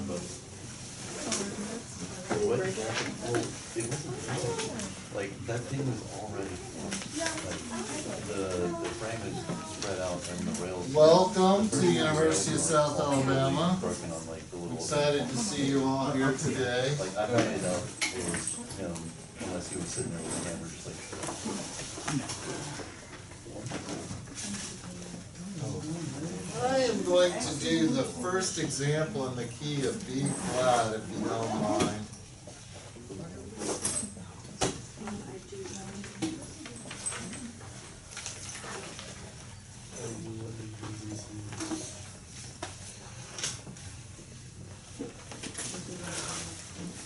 but what? Well, it wasn't like that thing was already like the frame is spread out and the rails. Welcome to University of South Alabama. Broken on like the little. Excited to see you all here today. Like I made up it was him unless he was sitting there with a hammer just like. I am going to do the first example in the key of B flat, if you don't mind.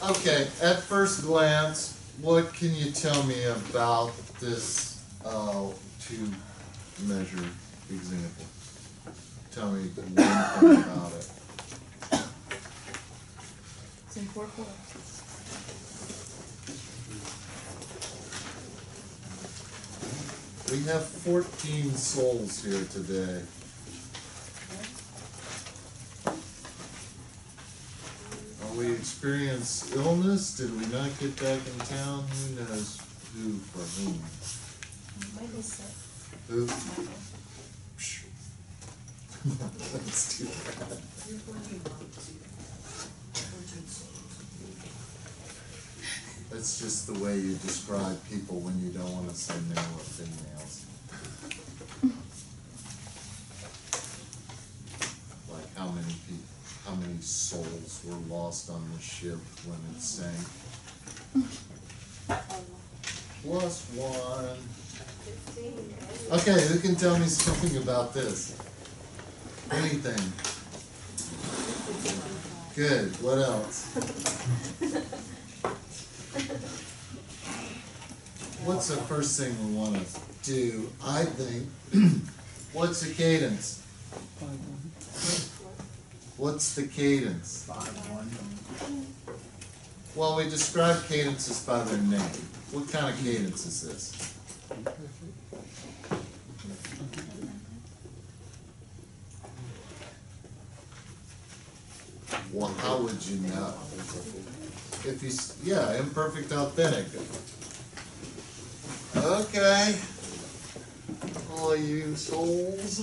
Okay, at first glance, what can you tell me about this two-measure example? Tell me one thing about it. It's in 4/4. We have 14 souls here today. We experienced illness. Did we not get back in town? Who knows who for whom? Who? Psh. That's too bad. That's just the way you describe people when you don't want to say male or females. Like how many people? How many souls were lost on the ship when it sank? +1. Okay, who can tell me something about this? Anything? Good. What else? What's the first thing we want to do? I think, what's the cadence? What's the cadence? 5/1. Well, we describe cadences by their name. What kind of cadence is this? Well, how would you know? If you, yeah, imperfect authentic. Okay. All you souls.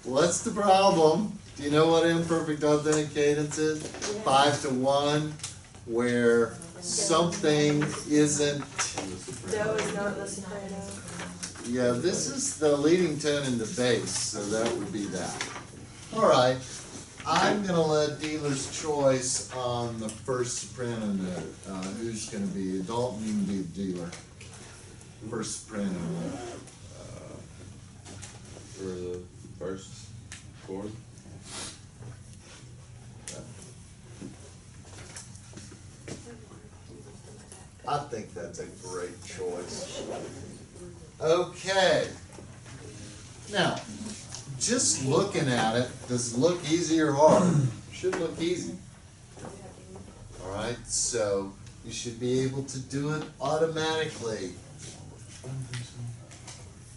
What's the problem? Do you know what imperfect authentic cadence is? 5/1, where something isn't. Do is not the soprano. Yeah, this is the leading tone in the bass, so that would be that. All right, I'm gonna let dealer's choice on the first soprano note. Who's gonna be? Dalton, you can be the dealer. First soprano note. For the first chord. I think that's a great choice. Okay. Now, just looking at it, does it look easy or hard? Should look easy. All right, so you should be able to do it automatically.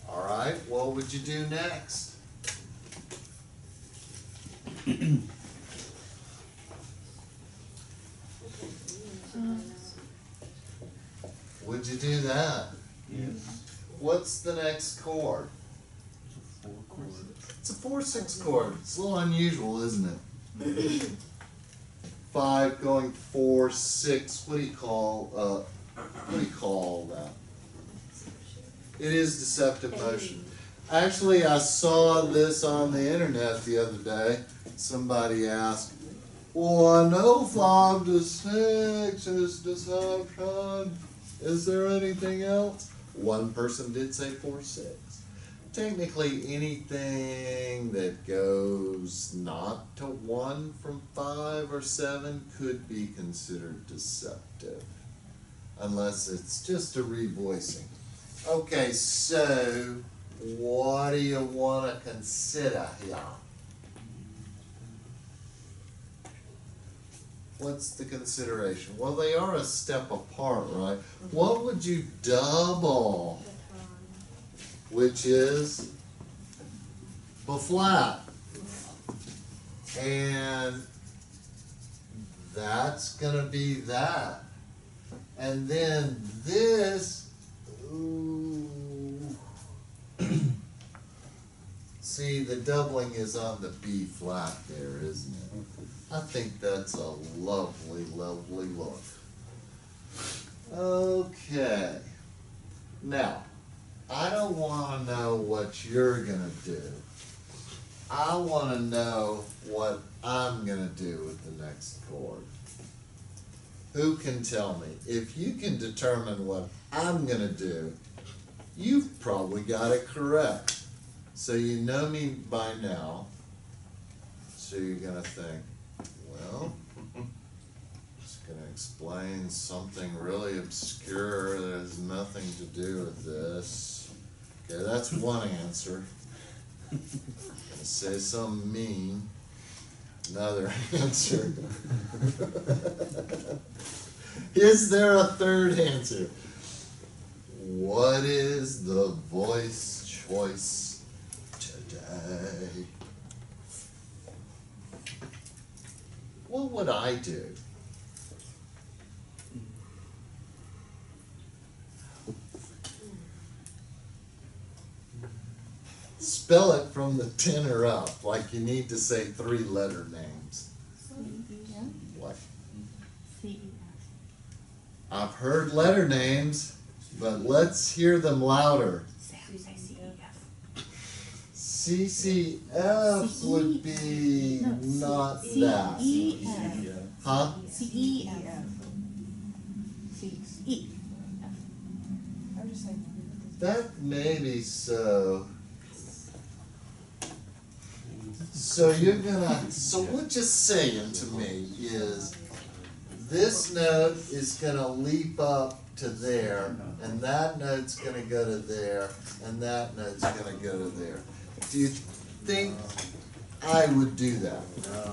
All right, what would you do next? Would you do that? Yes. What's the next chord? It's a 4/6 chord. It's a little unusual, isn't it? 5 going 4/6. What do you call that? It is deceptive motion. Actually, I saw this on the internet the other day. Somebody asked, well, I know 5/6 is deception. Is there anything else? One person did say 4/6. Technically, anything that goes not to 1 from 5 or 7 could be considered deceptive, unless it's just a revoicing. Okay, so what do you want to consider here? What's the consideration? Well, they are a step apart, right? What would you double? Which is B flat. And that's gonna be that. And then this, ooh. See, the doubling is on the B flat there, isn't it? I think that's a lovely, lovely look. Okay. Now, I don't wanna know what you're gonna do. I wanna know what I'm gonna do with the next chord. Who can tell me? If you can determine what I'm gonna do, you've probably got it correct. So you know me by now. So you're gonna think, well, it's gonna explain something really obscure that has nothing to do with this. Okay, that's one answer. Gonna say something mean. Another answer. Is there a third answer? What is the voice choice today? What would I do? Spell it from the tenor up, like you need to say 3-letter names. What? I've heard letter names, but let's hear them louder. CCF would be not that. Huh? That may be so. So you're gonna, so what you're saying to me is this note is gonna leap up to there, and that note's gonna go to there, and that note's gonna go to there. Do you think I would do that? No.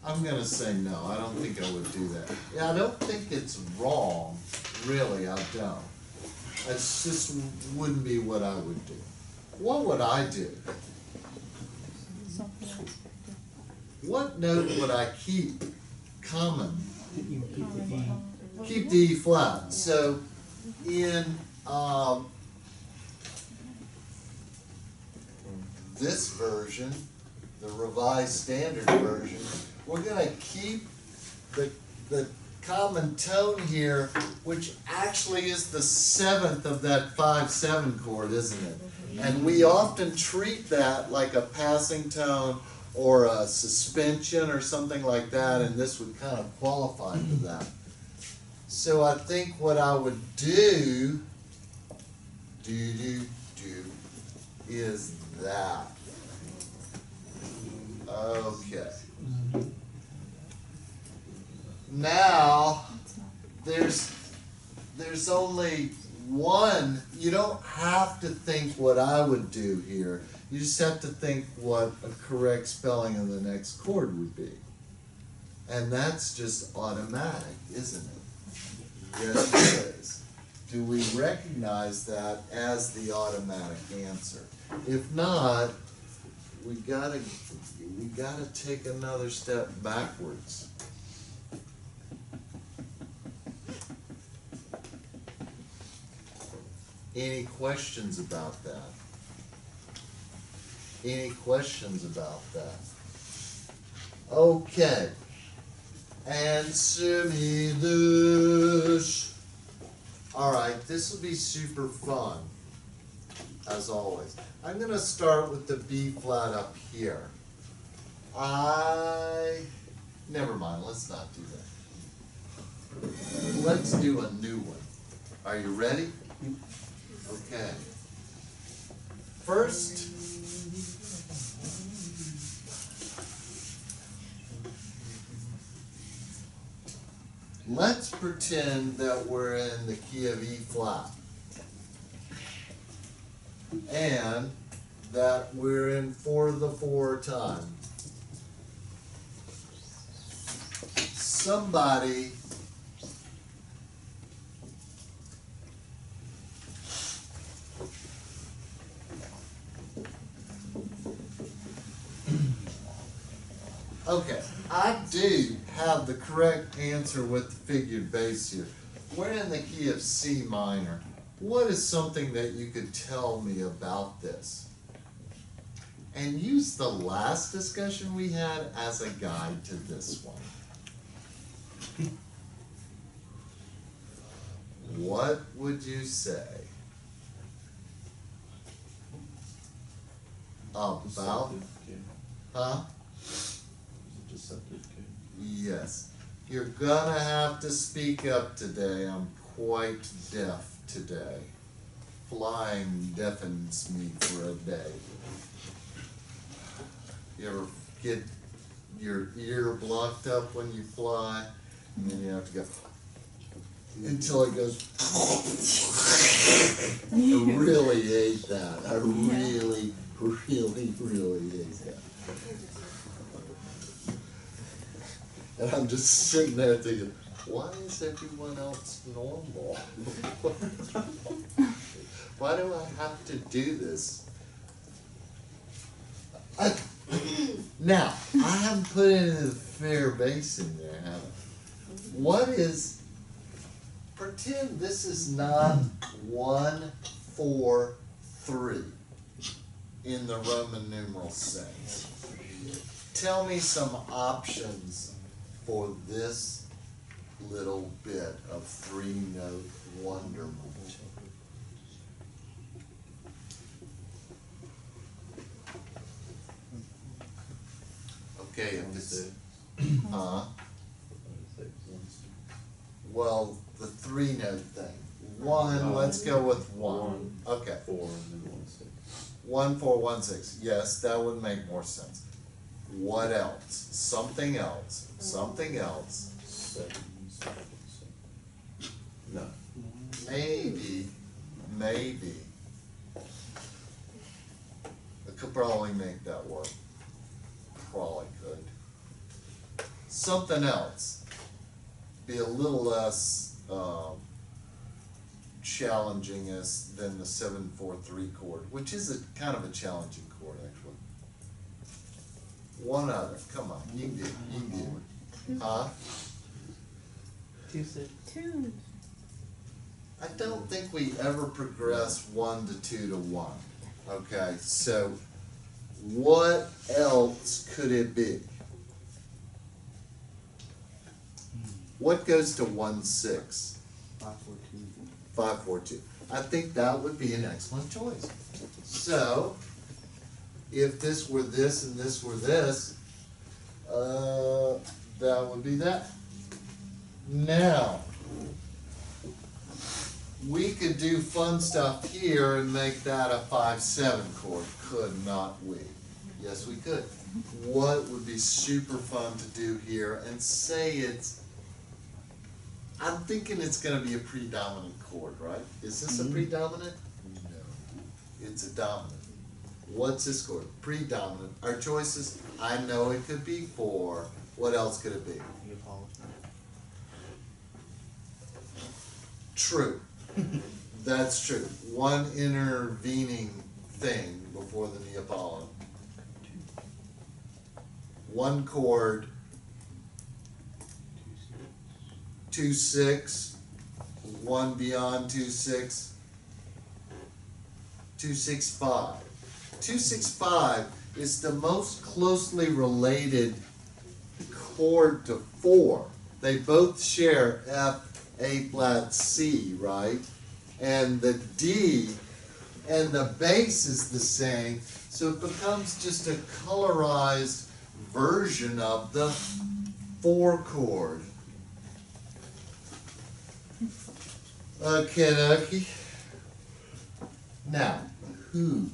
I'm gonna say no, I don't think I would do that. Yeah, I don't think it's wrong, really, I don't. It just wouldn't be what I would do. What would I do? What note would I keep common? Keep the E flat. So in this version, the Revised Standard Version, we're gonna keep the common tone here, which actually is the 7th of that 5/7 chord, isn't it? And we often treat that like a passing tone or a suspension or something like that, and this would kind of qualify for that. So I think what I would do is that. Okay. Now, there's only one. You don't have to think what I would do here. You just have to think what a correct spelling of the next chord would be. And that's just automatic, isn't it? Yes, it is. Do we recognize that as the automatic answer? If not, we gotta take another step backwards. Any questions about that? Any questions about that? Okay. Answer me this. All right, this will be super fun, as always. I'm going to start with the B flat up here. Never mind, let's not do that. Let's do a new one. Are you ready? Okay. First, let's pretend that we're in the key of E flat and that we're in 4/4 time. Somebody Okay, I do have the correct answer with the figured bass here. We're in the key of C minor. What is something that you could tell me about this? And use the last discussion we had as a guide to this one. What would you say about, Deceptive key. huh? It's a deceptive key. Yes. You're gonna have to speak up today. I'm quite deaf today. Flying deafens me for a day. You ever get your ear blocked up when you fly? And then you have to go until it goes. I really hate that. I really, really hate that. And I'm just sitting there thinking, why is everyone else normal? Why do I have to do this? Now, I haven't put any of the fair bass in there, have I? What is, pretend this is not 1, 4, 3 in the Roman numeral sense. Tell me some options for this little bit of 3-note wonderment. Okay, if it's, huh? Well, the 3-note thing. 1, let's go with 1. Okay. 4 and then 1 6. 1, 4, 1, 6. Yes, that would make more sense. What else? Something else. Something else. 7 7 7. No. Maybe. I could probably make that work. Probably could. Something else. Be a little less challenging than the 7-4-3 chord, which is a kind of a challenging chord actually. One other. Come on, you can do it. You can do it. Huh? 2 6. 2. I don't think we ever progress 1 to 2 to 1. Okay, so what else could it be? What goes to 1 6? 5 4 2. 5 4 2. I think that would be an excellent choice. So, if this were this and this were this, that would be that. Now, we could do fun stuff here and make that a 5-7 chord, could not we? Yes, we could. What would be super fun to do here and say it's, I'm thinking it's going to be a predominant chord, right? Is this a predominant? No. It's a dominant. What's this chord? Predominant. Our choices, I know it could be 4. What else could it be? True. That's true. One intervening thing before the Neapolitan. 1 chord, 2 6, 1 beyond 2 6, 2 6 5. 2 6 5 is the most closely related chord to 4. They both share F, A flat, C, right? And the D and the bass is the same, so it becomes just a colorized version of the 4 chord. Okay. Now, who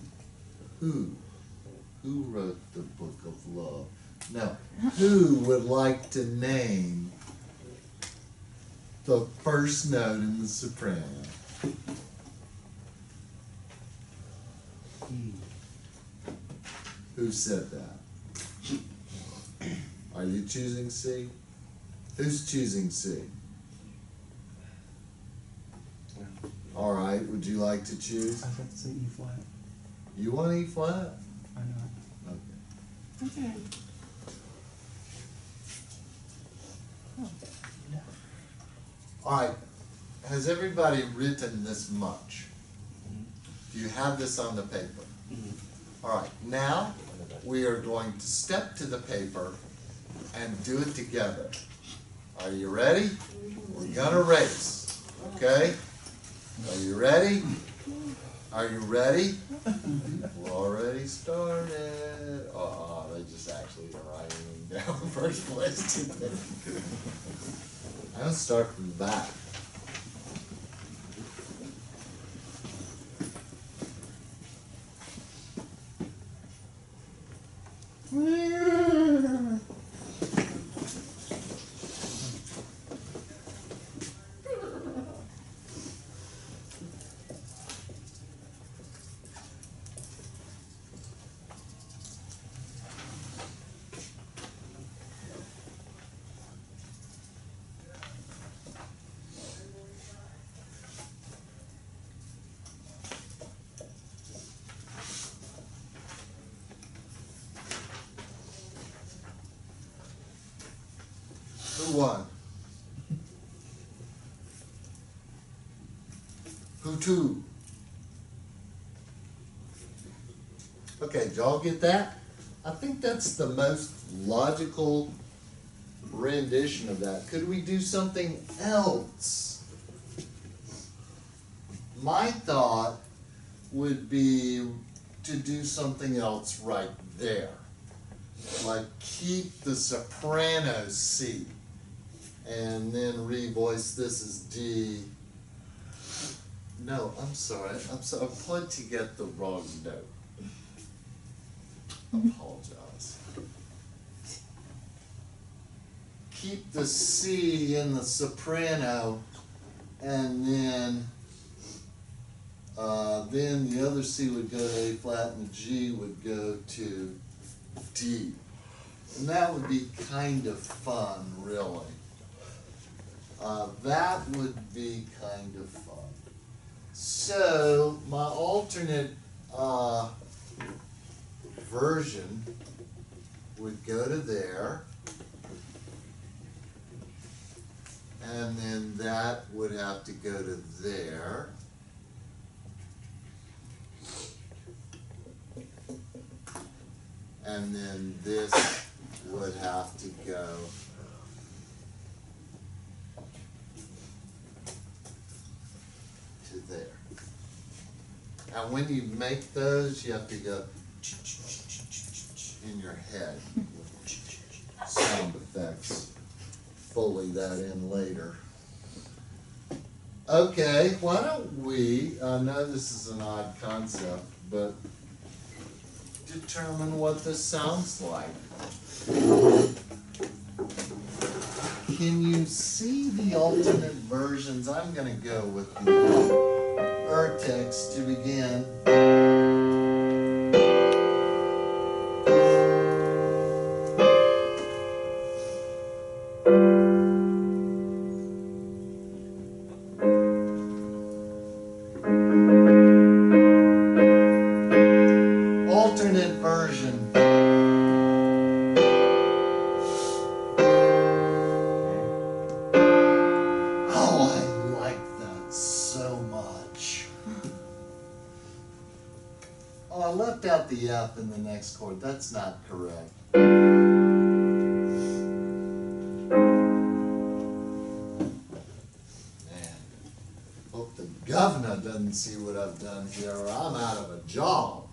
wrote the Book of Love? Now, who would like to name the first note in the soprano? Who said that? Are you choosing C? Who's choosing C? All right, would you like to choose? I have to say E flat. You want E flat? I know. Okay. Okay. Alright, has everybody written this much? Do you have this on the paper? Alright, now we are going to step to the paper and do it together. Are you ready? We're gonna race, okay? Are you ready? Are you ready? We're already started. Oh, they just actually are writing them down first place. I'm gonna start from the back. Who won? Who two? Okay, did y'all get that? I think that's the most logical rendition of that. Could we do something else? My thought would be to do something else right there. Like keep the soprano C and then revoice this as D. No, I'm sorry. I put to get the wrong note. I apologize. Keep the C in the soprano and then the other C would go to A flat and the G would go to D. And that would be kind of fun, really. That would be kind of fun. So, my alternate version would go to there. And then that would have to go to there. And then this would have to go to there. And when you make those, you have to go in your head with sound effects. Foley that in later. Okay, why don't we, I know this is an odd concept, but determine what this sounds like. Can you see the alternate versions? I'm going to go with the Urtex to begin. Alternate version. Oh, I like that so much. Oh, I left out the F in the next chord. That's not correct. Man, hope the governor doesn't see what I've done here or I'm out of a job.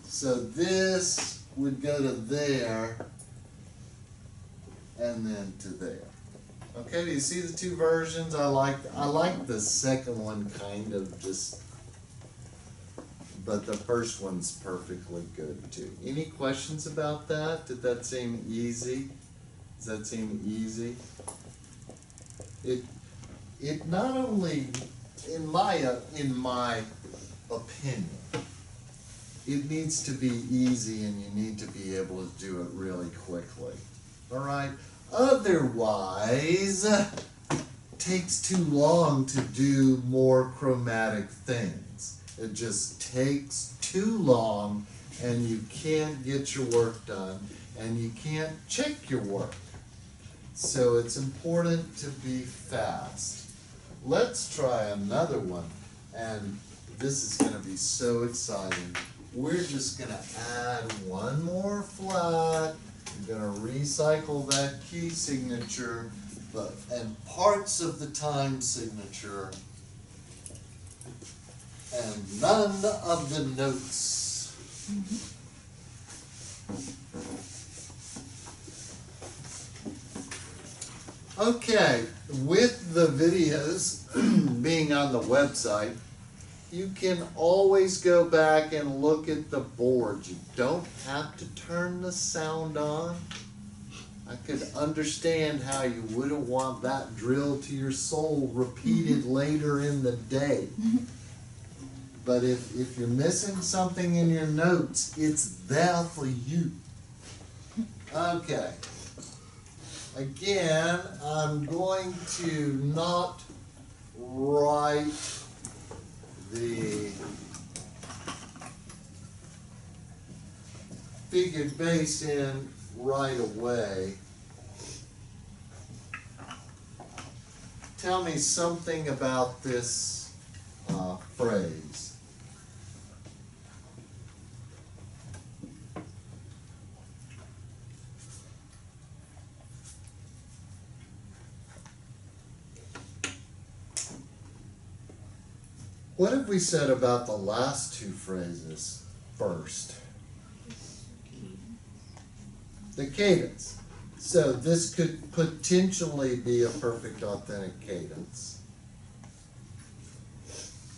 So this would go to there and then to there. Okay, do you see the two versions? I like the second one kind of just, but the first one's perfectly good too. Any questions about that? Did that seem easy? Does that seem easy? It not only, in my opinion, it needs to be easy and you need to be able to do it really quickly. All right? Otherwise, it takes too long to do more chromatic things. It just takes too long and you can't get your work done, and you can't check your work. So it's important to be fast. Let's try another one, and this is gonna be so exciting. We're just gonna add one more flat. I'm gonna recycle that key signature, and parts of the time signature, and none of the notes. Okay, with the videos being on the website, you can always go back and look at the board. You don't have to turn the sound on. I could understand how you wouldn't want that drilled to your soul repeated later in the day. But if you're missing something in your notes, it's there for you. Okay. Again, I'm going to not write the figured base in right away. Tell me something about this phrase. What have we said about the last two phrases first? The cadence. So this could potentially be a perfect authentic cadence.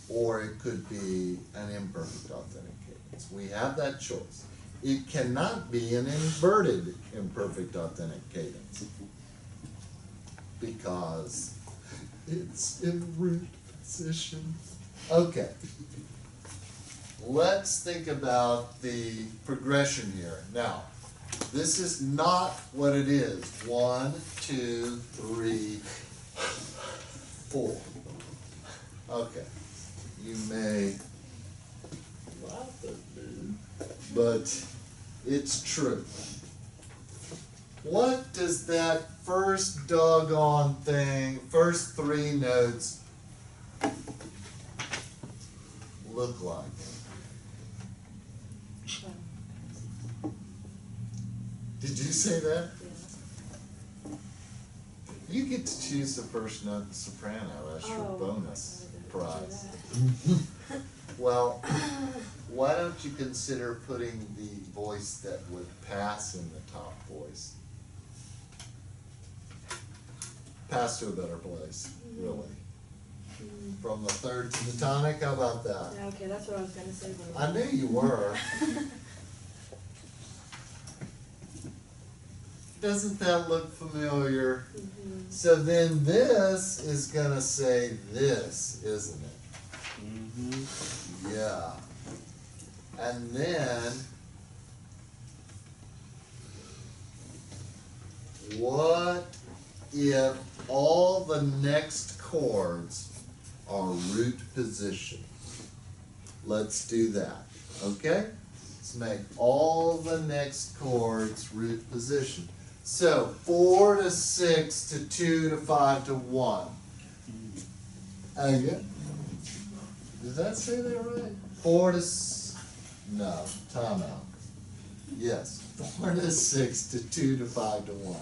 Or it could be an imperfect authentic cadence. We have that choice. It cannot be an inverted imperfect authentic cadence, because it's in root position. Okay, let's think about the progression here. Now, this is not what it is. 1, 2, 3, 4. Okay, you may laugh at me, but it's true. What does that first doggone thing, first 3 notes look like? Did you say that? You get to choose the first note in soprano. That's your bonus prize. Well, why don't you consider putting the voice that would pass in the top voice? Pass to a better place, really. From the third to the tonic, how about that? Yeah, okay, that's what I was gonna say. But I knew you were. Doesn't that look familiar? So then this is gonna say this, isn't it? Yeah. And then what if all the next chords are root position? Let's do that, okay? Let's make all the next chords root position. So 4 to 6 to 2 to 5 to 1. Again. Did that say that right? 4 to no, time out. Yes, 4 to 6 to 2 to 5 to 1.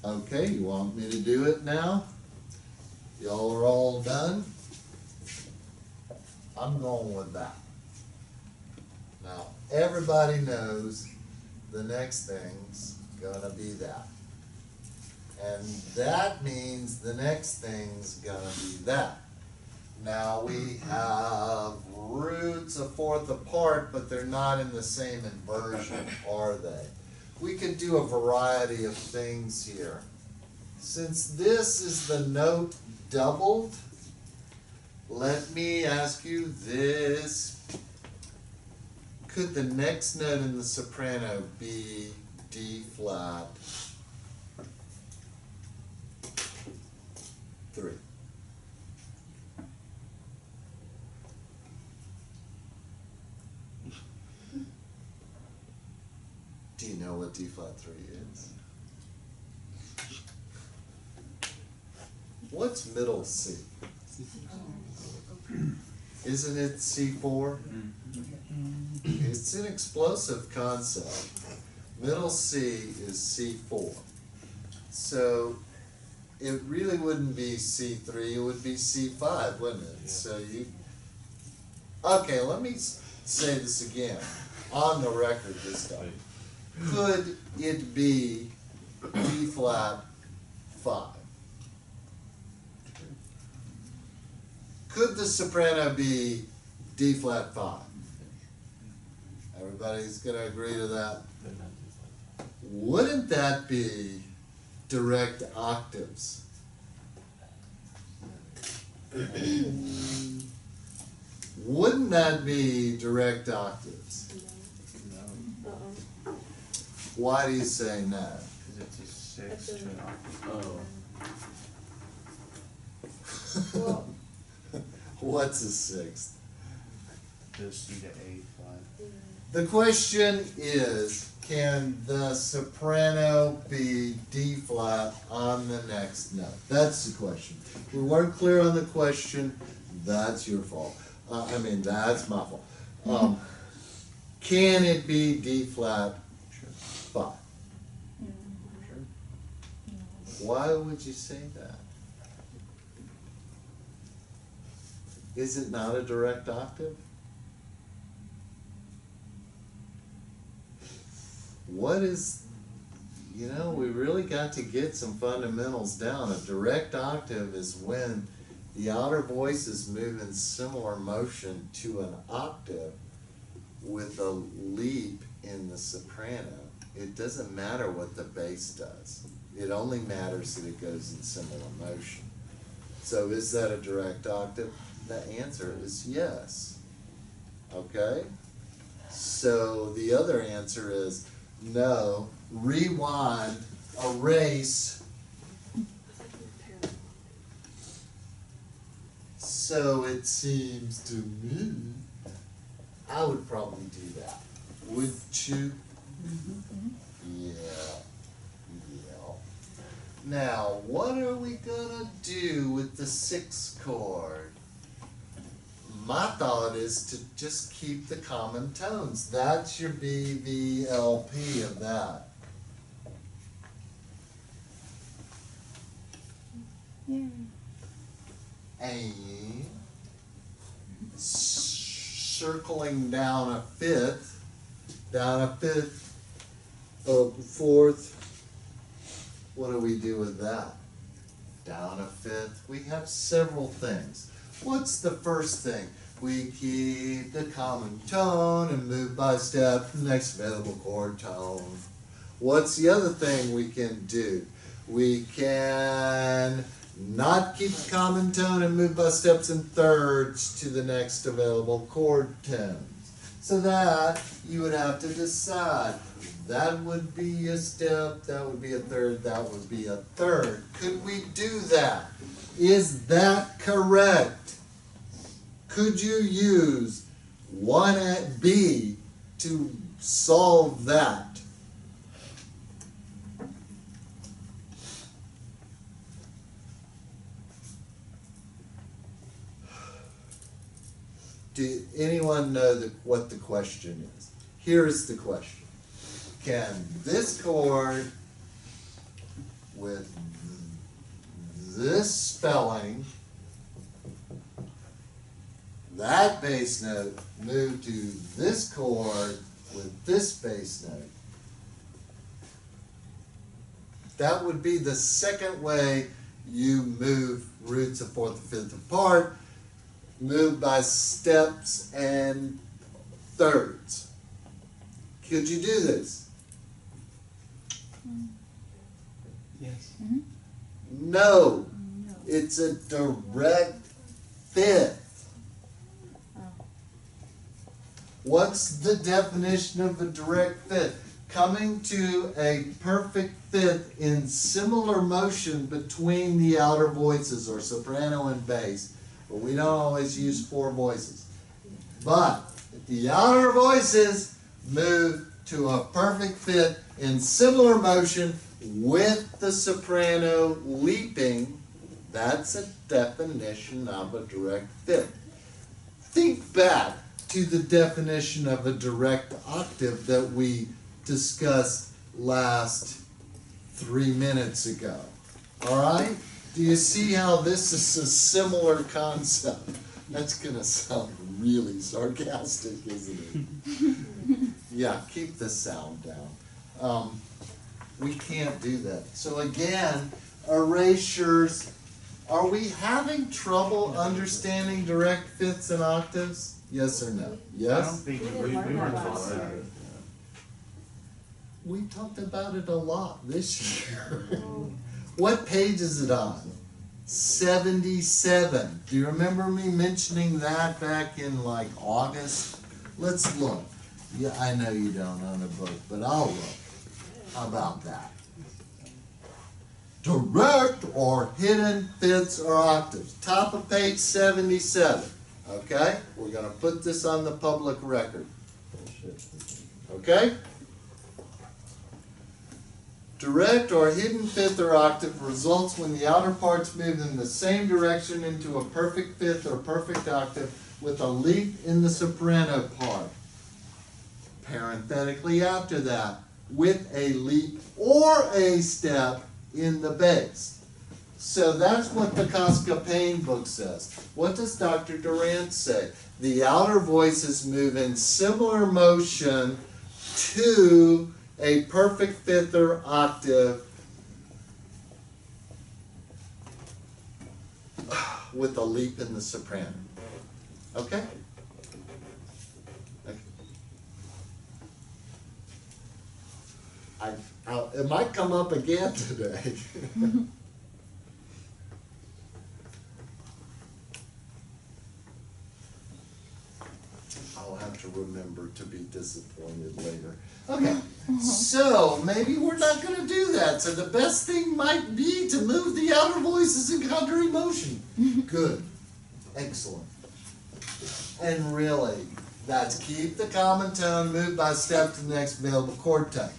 Okay, you want me to do it now? Y'all are all done? I'm going with that. Now, everybody knows the next thing's gonna be that. And that means the next thing's gonna be that. Now we have roots a fourth apart, but they're not in the same inversion, are they? We could do a variety of things here. Since this is the note doubled, let me ask you this Could the next note in the soprano be D flat 3? Do you know what D flat 3 is? What's middle C? Isn't it C4? It's an explosive concept. Middle C is C4. So it really wouldn't be C3, it would be C5, wouldn't it? Yeah. So you, okay, let me say this again, on the record this time. Could it be D flat 5? Could the soprano be D flat 5? Everybody's gonna agree to that? Wouldn't that be direct octaves? Wouldn't that be direct octaves? Uh-uh. Why do you say no? Cause it's a six to an octave. Oh. Well, What's a sixth? The C to A flat. The question is, can the soprano be D flat on the next note? That's the question. We weren't clear on the question, that's your fault. That's my fault. Can it be D flat 5? Why would you say that? Is it not a direct octave? What is, we really got to get some fundamentals down. A direct octave is when the outer voices move in similar motion to an octave with a leap in the soprano. It doesn't matter what the bass does. It only matters that it goes in similar motion. So is that a direct octave? The answer is yes. Okay? So the other answer is no. Rewind, erase. So it seems to me, I would probably do that. Wouldn't you? Yeah. Now, what are we gonna do with the 6th chord? My thought is to just keep the common tones. That's your BVLP of that. And circling down a fifth, of the 4th. What do we do with that? Down a fifth. We have several things. What's the first thing? We keep the common tone and move by step to the next available chord tone. What's the other thing we can do? We can not keep the common tone and move by steps and thirds to the next available chord tones. So that you would have to decide. That would be a step, that would be a third, that would be a third. Could we do that? Is that correct? Could you use 1 at B to solve that? Do anyone know what the question is? Here's the question. Can this chord with this spelling, that bass note, move to this chord with this bass note? That would be the second way you move roots of 4th and 5th apart, move by steps and thirds. Could you do this? Yes. No. It's a direct fifth. What's the definition of a direct fifth? Coming to a perfect fifth in similar motion between the outer voices, or soprano and bass. But we don't always use four voices. But if the outer voices move to a perfect fifth in similar motion with the soprano leaping, that's a definition of a direct fifth. Think back to the definition of a direct octave that we discussed last 3 minutes ago. All right? Do you see how this is a similar concept? That's going to sound really sarcastic, isn't it? Yeah, keep the sound down. We can't do that. So again, erasures. Are we having trouble understanding direct fifths and octaves? Yes or no? I don't Yes? think We we didn't weren't learn taught that. that. We talked about it a lot this year. What page is it on? 77. Do you remember me mentioning that back in like August? Let's look. Yeah, I know you don't own a book, but I'll look. How about that? Direct or hidden fifths or octaves. Top of page 77. Okay? We're going to put this on the public record. Okay? Direct or hidden fifth or octave results when the outer parts move in the same direction into a perfect fifth or perfect octave with a leap in the soprano part. Parenthetically after that, with a leap or a step in the bass. So that's what the Casca Payne book says. What does Dr. Durant say? The outer voices move in similar motion to a perfect fifth or octave with a leap in the soprano. Okay? It might come up again today. I'll have to remember to be disappointed later. Okay, so maybe we're not going to do that. So the best thing might be to move the outer voices in contrary motion. Good. Excellent. And really, that's keep the common tone, move by step to the next available chord type.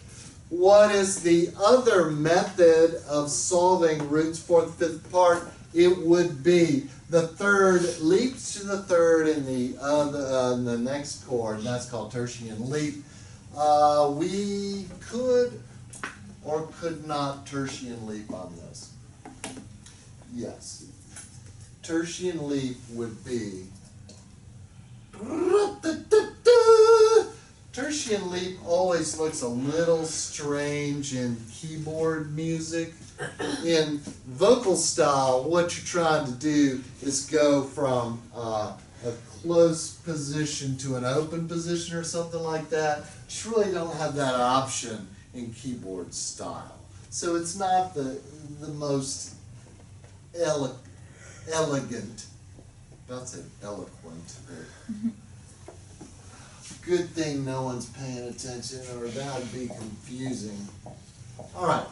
What is the other method of solving roots fourth, fifth part? It would be the third leaps to the third in the next chord, and that's called tertian leap. We could or could not tertian leap on this. Yes. Tertian leap would be tertian leap always looks a little strange in keyboard music. In vocal style, what you're trying to do is go from a close position to an open position or something like that. You really don't have that option in keyboard style. So it's not the most elegant, that's it, eloquent. Good thing no one's paying attention, or that would be confusing. All right,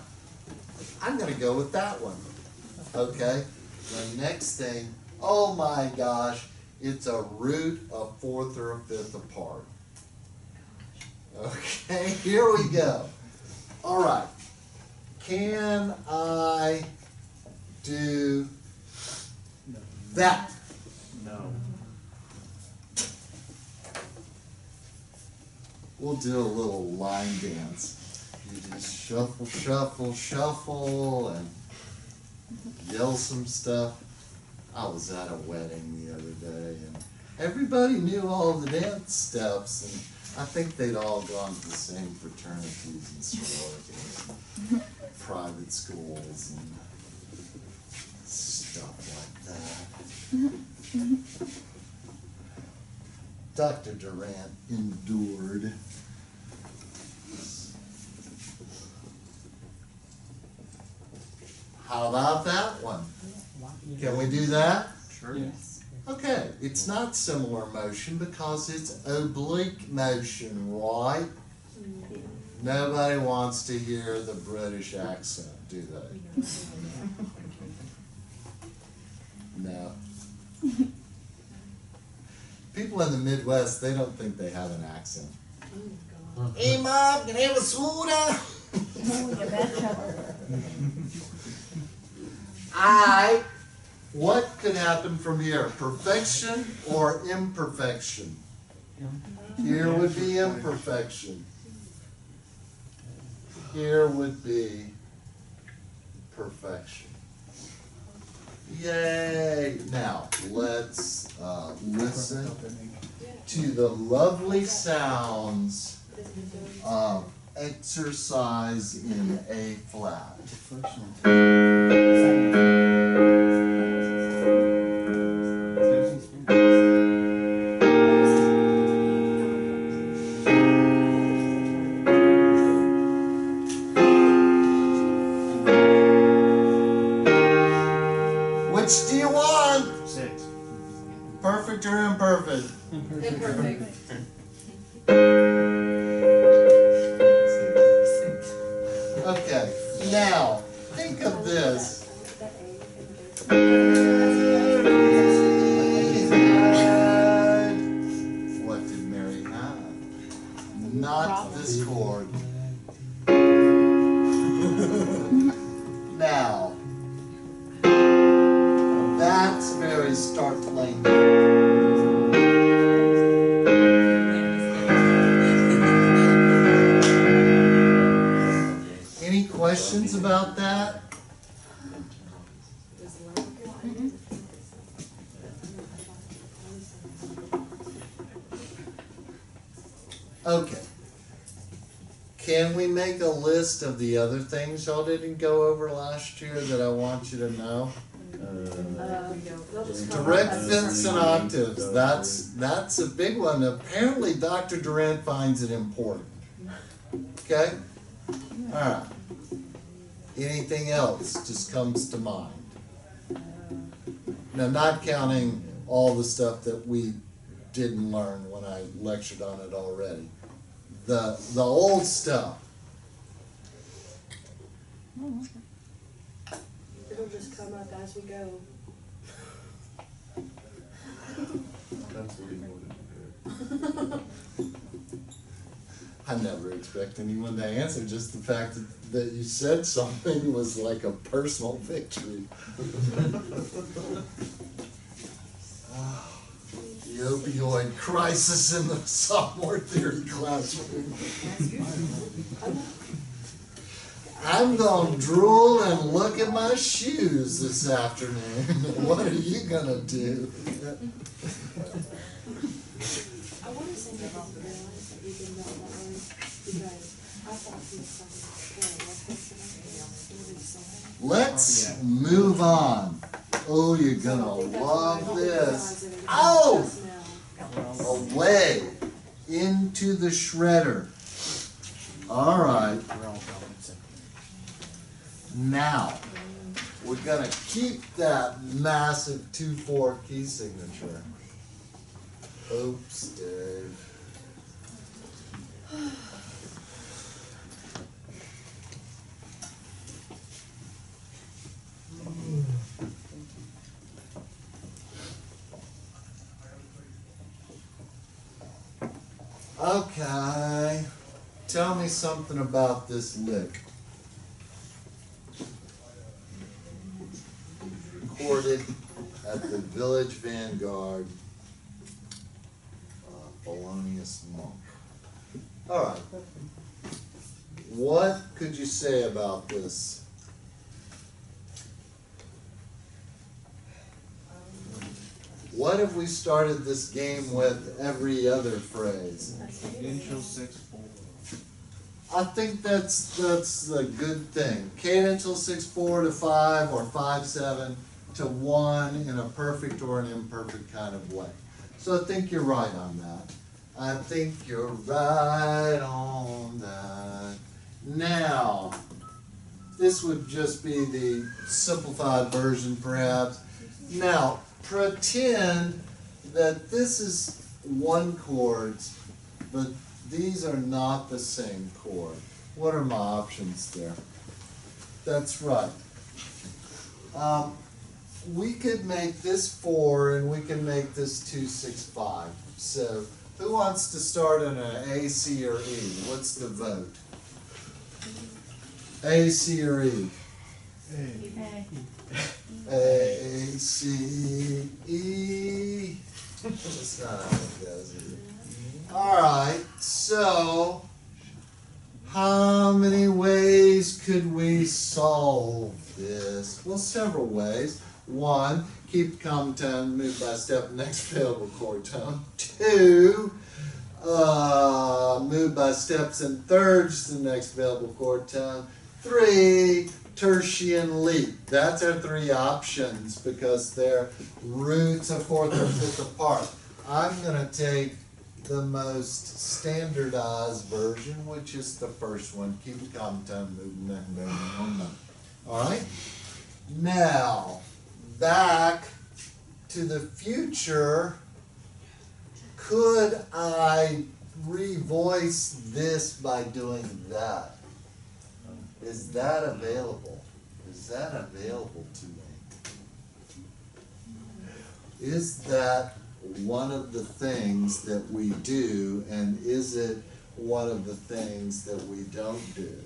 I'm going to go with that one. Okay, the next thing, oh my gosh, it's a root, a fourth, or a fifth apart. Okay, here we go. All right, can I do that? No. We'll do a little line dance. You just shuffle, shuffle, shuffle, and yell some stuff. I was at a wedding the other day, and everybody knew all the dance steps, and I think they'd all gone to the same fraternities and sororities, and private schools, and stuff like that. Dr. Durant endured. How about that one? Can we do that? Sure. Yes. Okay, it's not similar motion because it's oblique motion, right? Nobody wants to hear the British accent, do they? No. People in the Midwest, they don't think they have an accent. Hey, Mom, can I have a soda? What could happen from here? Perfection or imperfection? Here would be imperfection. Here would be perfection. Yay! Now, let's listen to the lovely sounds of exercise in A flat. Which do you want? 6. Perfect or imperfect? Imperfect. Okay, now think of this. What did Mary have? Not this chord. Now, that's Mary. Start playing. Any questions about that? Okay. Can we make a list of the other things y'all didn't go over last year that I want you to know? Direct fifths and octaves, that's a big one. Apparently Dr. Durant finds it important. Okay? Alright. Anything else just comes to mind? Now, not counting all the stuff that we didn't learn when I lectured on it already. The old stuff. It'll just come up as we go. That's what he wanted to do. I never expect anyone to answer. Just the fact that you said something was like a personal victory. The opioid crisis in the sophomore theory classroom. I'm going to drool and look at my shoes this afternoon. What are you going to do? I want to say that I realized that you didn't know that word because I thought he was saying, Let's move on. Oh, you're going to love this. Oh! Away into the shredder. All right. Now, we're going to keep that massive 2/4 key signature. Oops, Dave. Okay. Tell me something about this lick. Recorded at the Village Vanguard, Polonius Monk. All right. What could you say about this? What if we started this game with every other phrase? Cadential 6/4. I think that's a good thing. Cadential 6/4 to 5 or 5/7 to 1 in a perfect or an imperfect kind of way. So I think you're right on that. I think you're right on that. Now, this would just be the simplified version perhaps. Now, pretend that this is one chord, but these are not the same chord. What are my options there? That's right. We could make this 4 and we can make this 2, 6, 5. So who wants to start in an A, C, or E? What's the vote? A, C, or E? A, C, E. That's not how it goes, is it? Alright, so how many ways could we solve this? Well, several ways. 1, keep the common tone, move by step, next available chord tone. 2, move by steps and thirds to the next available chord tone. 3, tertian leap. That's our 3 options because they're roots of 4th or 5th apart. I'm going to take the most standardized version, which is the first one. Keep the common tone, moving that and moving on. Alright? Now, back to the future. Could I revoice this by doing that? Is that available? Is that available to me? Is that one of the things that we do, and is it one of the things that we don't do?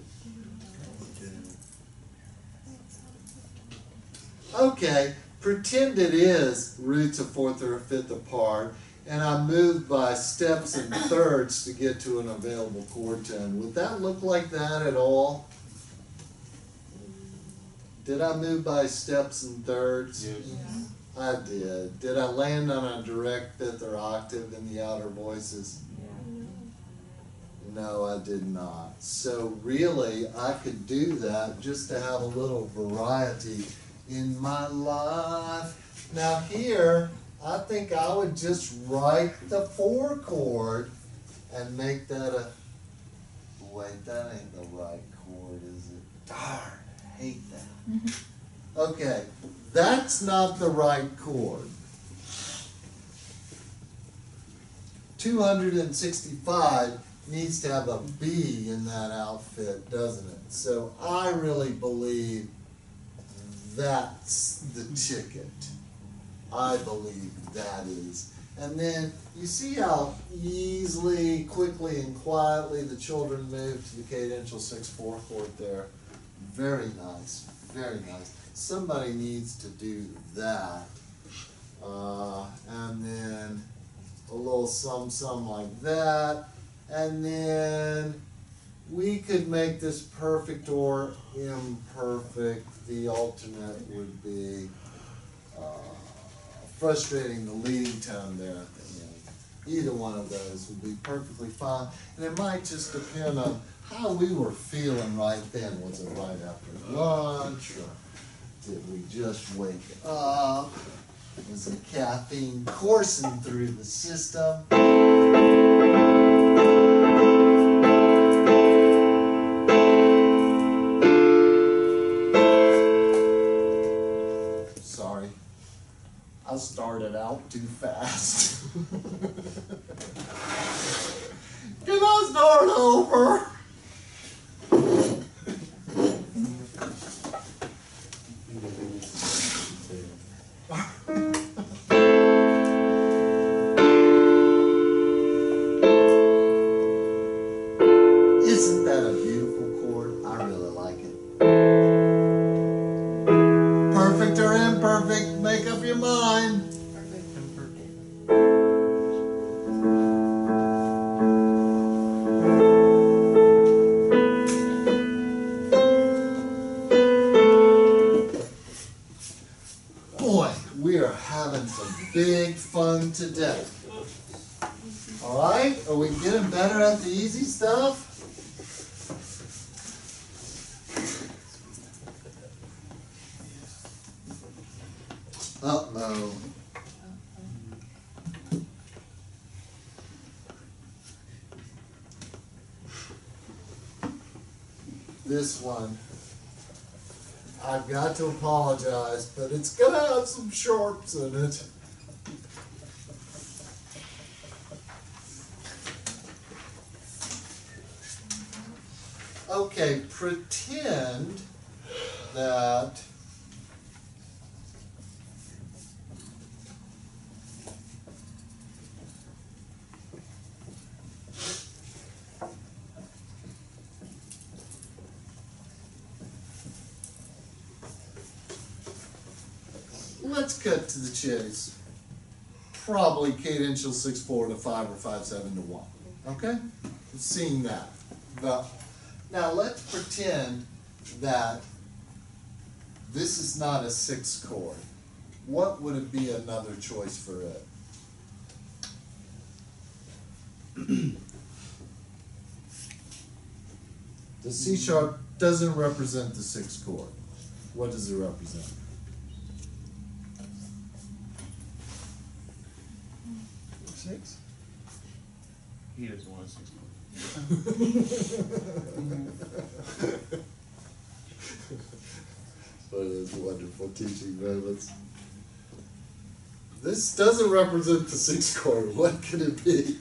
Okay, pretend it is roots of 4th or 5th apart, and I moved by steps and thirds to get to an available chord tone. Would that look like that at all? Did I move by steps and thirds? Yes. I did. Did I land on a direct 5th or octave in the outer voices? No, I did not. So really, I could do that just to have a little variety in my life. Now here, I think I would just write the 4 chord and make that a, wait, that ain't the right chord, is it? Darn, I hate that. Okay, that's not the right chord. 265 needs to have a B in that outfit, doesn't it? So I really believe that's the ticket. I believe that is. And then you see how easily, quickly, and quietly the children move to the cadential 6/4 chord there. Very nice, very nice. Somebody needs to do that. And then a little sum like that. And then we could make this perfect or imperfect. The alternate would be frustrating the leading tone there at the end. Either one of those would be perfectly fine. And it might just depend on how we were feeling right then. Was it right after lunch, or did we just wake up? Was the caffeine coursing through the system? Sorry, I started out too fast. Can I start over? Isn't that a beautiful chord? I really like it. Perfect or imperfect, make up your mind. Boy, we are having some big fun today. All right, are we getting better at the easy stuff? Uh-oh. This one, I've got to apologize, but it's gonna have some sharps in it. Okay, pretend that let's cut to the chase. Probably Kate Inchel 6'4" to 5 or 5'7" to 1. Okay? Seeing that. Now let's pretend that this is not a 6 chord. What would it be another choice for it? The C sharp doesn't represent the 6 chord. What does it represent? Six? He doesn't want a 6 chord. One of those wonderful teaching moments. This doesn't represent the 6 chord. What could it be?